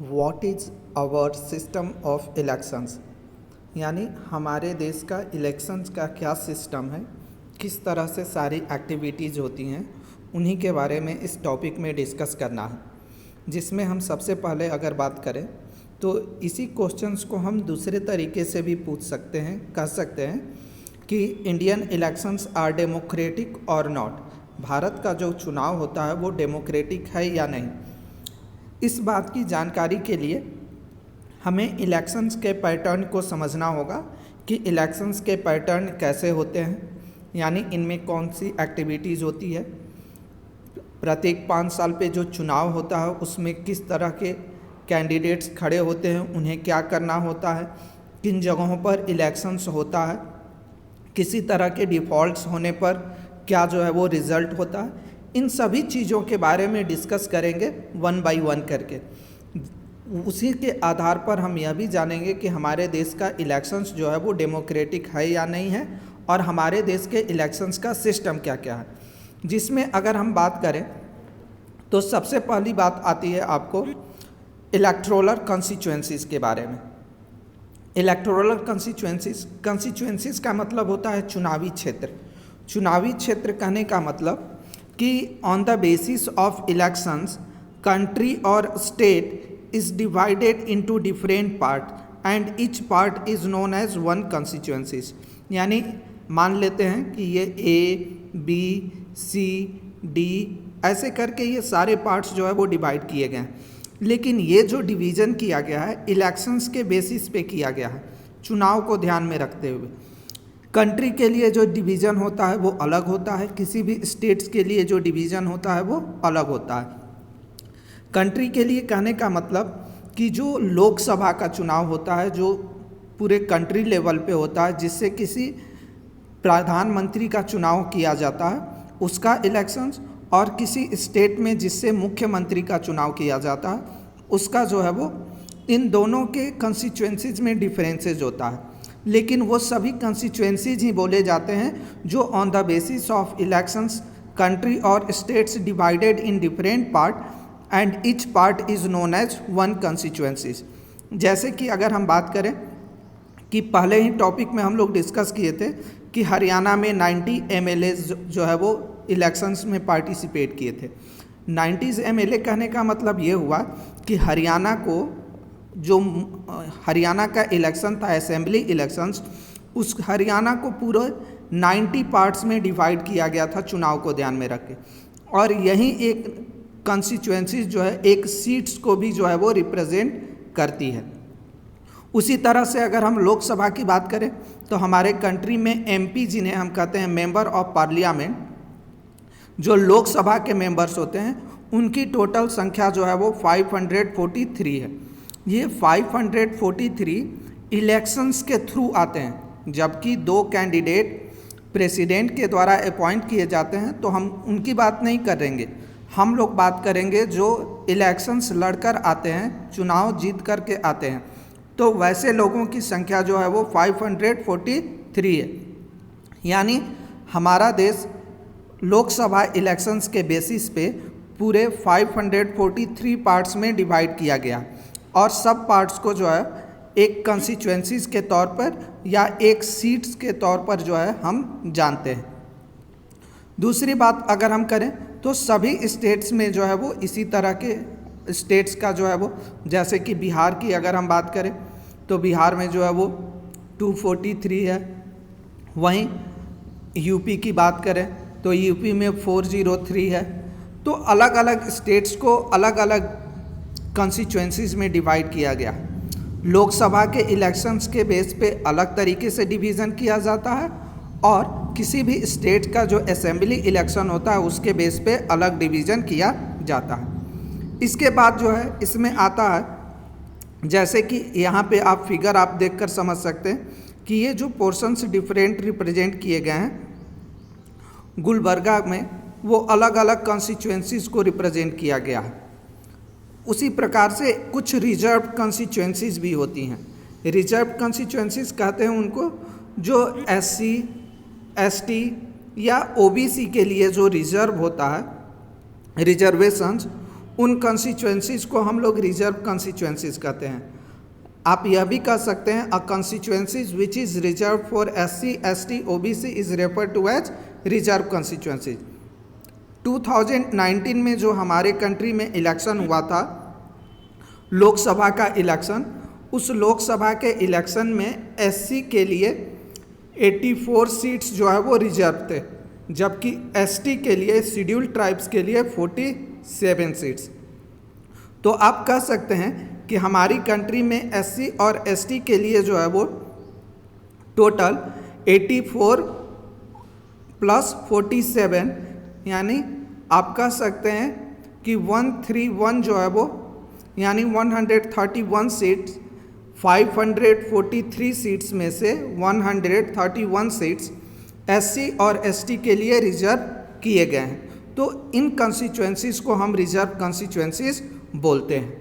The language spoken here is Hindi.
What is our system of elections, यानी हमारे देश का इलेक्शंस का क्या सिस्टम है, किस तरह से सारी एक्टिविटीज़ होती हैं, उन्हीं के बारे में इस टॉपिक में डिस्कस करना है। जिसमें हम सबसे पहले अगर बात करें तो इसी क्वेश्चंस को हम दूसरे तरीके से भी पूछ सकते हैं, कह सकते हैं कि इंडियन इलेक्शंस आर डेमोक्रेटिक और नॉट। भारत का जो चुनाव होता है वो डेमोक्रेटिक है या नहीं। इस बात की जानकारी के लिए हमें इलेक्शंस के पैटर्न को समझना होगा कि इलेक्शंस के पैटर्न कैसे होते हैं, यानी इनमें कौन सी एक्टिविटीज़ होती है। प्रत्येक 5 साल पे जो चुनाव होता है उसमें किस तरह के कैंडिडेट्स खड़े होते हैं, उन्हें क्या करना होता है, किन जगहों पर इलेक्शंस होता है, किसी तरह के डिफ़ॉल्ट्स होने पर क्या जो है वो रिज़ल्ट होता है। इन सभी चीज़ों के बारे में डिस्कस करेंगे वन बाय वन करके। उसी के आधार पर हम यह भी जानेंगे कि हमारे देश का इलेक्शंस जो है वो डेमोक्रेटिक है या नहीं है, और हमारे देश के इलेक्शंस का सिस्टम क्या क्या है। जिसमें अगर हम बात करें तो सबसे पहली बात आती है आपको इलेक्टोरल कॉन्स्टिट्यूएंसीज़ के बारे में। इलेक्टोरल कॉन्स्टिट्यूएंसीज़ का मतलब होता है चुनावी क्षेत्र। चुनावी क्षेत्र कहने का मतलब कि on the basis of elections country और state is divided into different part and each part is known as one constituencies. यानी मान लेते हैं कि ये ए बी सी डी ऐसे करके ये सारे पार्ट्स जो है वो डिवाइड किए गए हैं, लेकिन ये जो डिवीज़न किया गया है इलेक्शंस के बेसिस पे किया गया है, चुनाव को ध्यान में रखते हुए। कंट्री के लिए जो डिवीज़न होता है वो अलग होता है, किसी भी स्टेट्स के लिए जो डिवीज़न होता है वो अलग होता है। कंट्री के लिए कहने का मतलब कि जो लोकसभा का चुनाव होता है जो पूरे कंट्री लेवल पे होता है, जिससे किसी प्रधानमंत्री का चुनाव किया जाता है उसका इलेक्शंस, और किसी स्टेट में जिससे मुख्यमंत्री का चुनाव किया जाता है उसका जो है वो, इन दोनों के कंस्टिट्यूएंसीज में डिफरेंसेस होता है, लेकिन वो सभी कंस्टिट्यूएंसीज ही बोले जाते हैं जो on the basis of elections country और states divided in different part and each part is known as one constituencies. जैसे कि अगर हम बात करें कि पहले ही टॉपिक में हम लोग डिस्कस किए थे कि हरियाणा में 90 MLA जो है वो इलेक्शंस में पार्टिसिपेट किए थे। 90 MLA कहने का मतलब ये हुआ कि हरियाणा को जो हरियाणा का इलेक्शन था असेंबली इलेक्शंस, उस हरियाणा को पूरे 90 पार्ट्स में डिवाइड किया गया था चुनाव को ध्यान में रख के, और यही एक कॉन्स्टिट्यूएंसीज जो है एक सीट्स को भी जो है वो रिप्रेजेंट करती है। उसी तरह से अगर हम लोकसभा की बात करें तो हमारे कंट्री में MP जिन्हें हम कहते हैं मेंबर ऑफ पार्लियामेंट, जो लोकसभा के मेंबर्स होते हैं उनकी टोटल संख्या जो है वो 543 है। ये 543 इलेक्शंस के थ्रू आते हैं, जबकि 2 कैंडिडेट प्रेसिडेंट के द्वारा अपॉइंट किए जाते हैं, तो हम उनकी बात नहीं करेंगे। हम लोग बात करेंगे जो इलेक्शंस लड़कर आते हैं, चुनाव जीत कर के आते हैं, तो वैसे लोगों की संख्या जो है वो 543 है। यानी हमारा देश लोकसभा इलेक्शंस के बेसिस पे पूरे 543 पार्ट्स में डिवाइड किया गया, और सब पार्ट्स को जो है एक कंस्टिट्यूएंसीज के तौर पर या एक सीट्स के तौर पर जो है हम जानते हैं। दूसरी बात अगर हम करें तो सभी स्टेट्स में जो है वो इसी तरह के स्टेट्स का जो है वो, जैसे कि बिहार की अगर हम बात करें तो बिहार में जो है वो 243 है। वहीं यूपी की बात करें तो यूपी में 403 है। तो अलग अलग स्टेट्स को अलग अलग कॉन्स्टिट्यूएंसीज में डिवाइड किया गया। लोकसभा के इलेक्शंस के बेस पे अलग तरीके से डिवीज़न किया जाता है, और किसी भी स्टेट का जो असेंबली इलेक्शन होता है उसके बेस पे अलग डिवीज़न किया जाता है। इसके बाद जो है इसमें आता है, जैसे कि यहाँ पे आप फिगर आप देखकर समझ सकते हैं कि ये जो पोर्शंस डिफरेंट रिप्रेजेंट किए गए हैं गुलबर्गा में, वो अलग अलग कॉन्स्टिट्यूएंसीज को रिप्रेजेंट किया गया है। उसी प्रकार से कुछ रिजर्व कॉन्स्टिट्यूएंसीज भी होती हैं। रिजर्व कॉन्स्टिट्यूएंसीज कहते हैं उनको जो SC ST या OBC के लिए जो रिजर्व होता है, रिजर्वेशंस, उन कंस्टिट्यूएंसीज को हम लोग रिजर्व कंस्टिट्यूएंसीज कहते हैं। आप यह भी कह सकते हैं a constituencies which is reserve for SC, ST, OBC is refer to as reserve constituencies. 2019 में जो हमारे कंट्री में इलेक्शन हुआ था, लोकसभा का इलेक्शन, उस लोकसभा के इलेक्शन में SC के लिए 84 सीट्स जो है वो रिजर्व थे, जबकि ST के लिए, शेड्यूल्ड ट्राइब्स के लिए 47 सीट्स। तो आप कह सकते हैं कि हमारी कंट्री में SC और ST के लिए जो है वो टोटल 84 प्लस 47, यानी आप कह सकते हैं कि 131 जो है वो, यानी 131 सीट्स, 543 सीट्स में से 131 सीट्स SC और ST के लिए रिजर्व किए गए हैं। तो इन कंस्टिट्यूएंसीज को हम रिजर्व कंस्टिट्यूएंसीज बोलते हैं।